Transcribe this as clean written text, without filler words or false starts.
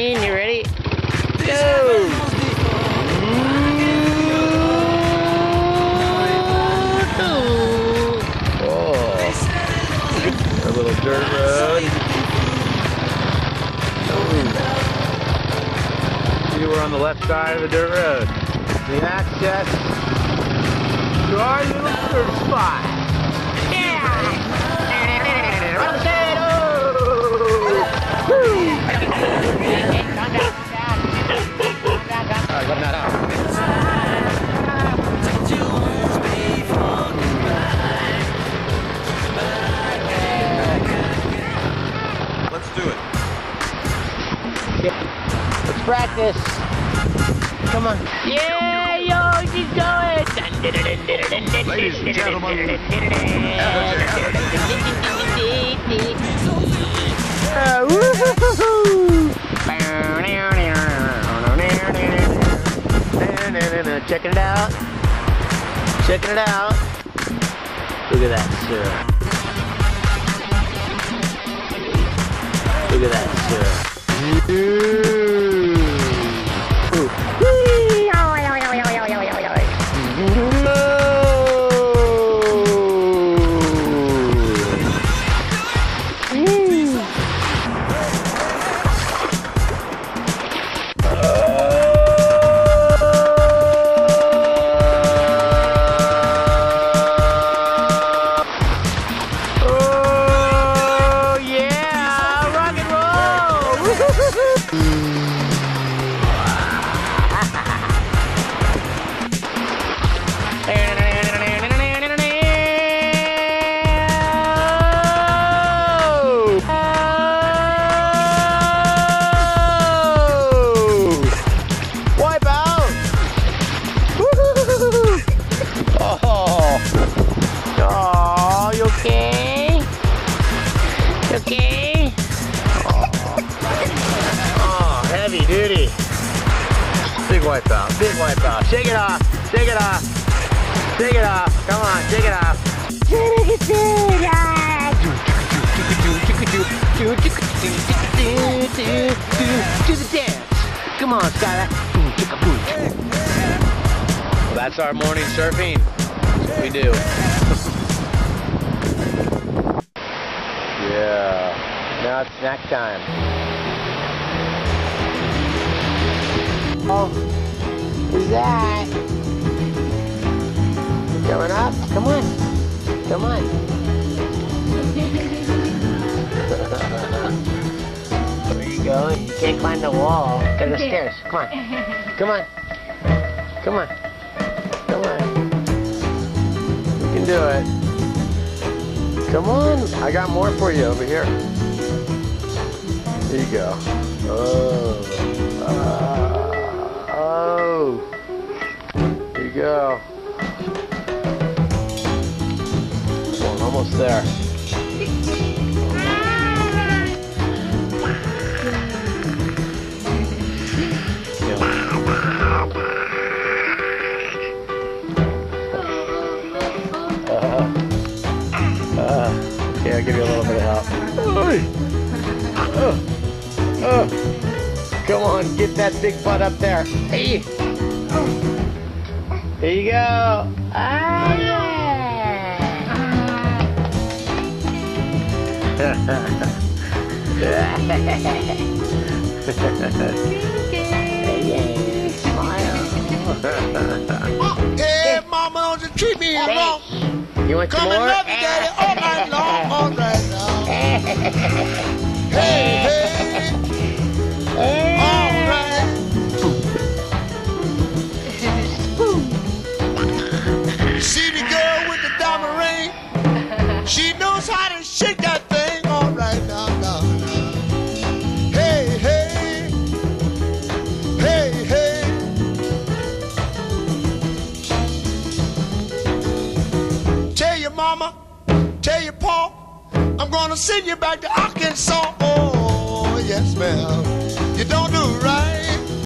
You ready? Go! A little dirt road. You were on the left side of the dirt road. The access to our little dirt spot. Yeah! Alright, let that out. Let's do it. Let's practice. Come on. Yeah, yo, she's going. Ladies and gentlemen, checking it out. Checking it out. Look at that, sir. Look at that, sir. Okay. Oh, heavy duty. Big wipeout, big wipeout. Shake it off, shake it off, shake it off. Come on, shake it off. Do the dance. Come on, Skylar. Well, that's our morning surfing. That's what we do. Yeah, now it's snack time. Oh, who's that? Going up? Come on. Come on. There you go. You can't climb the wall. Go to the stairs. Come on. Come on. Come on. Come on. You can do it. Come on, I got more for you over here. Here you go. Oh, oh. Here you go. Well, almost there. Okay, I'll give you a little bit of help. Come on, get that big butt up there. Hey! Here you go. Ah, yeah! Smile. Hey, mama, don't you treat me wrong. You want some Come more? and love you, daddy, all night long, all right now. Hey, hey, all right. See the girl with the diamond ring? She knows how to shake that thing, all right now, now, now. Hey, hey, hey, hey. Tell your mama, tell your pa, I'm gonna send you back to Arkansas. Oh, yes, ma'am.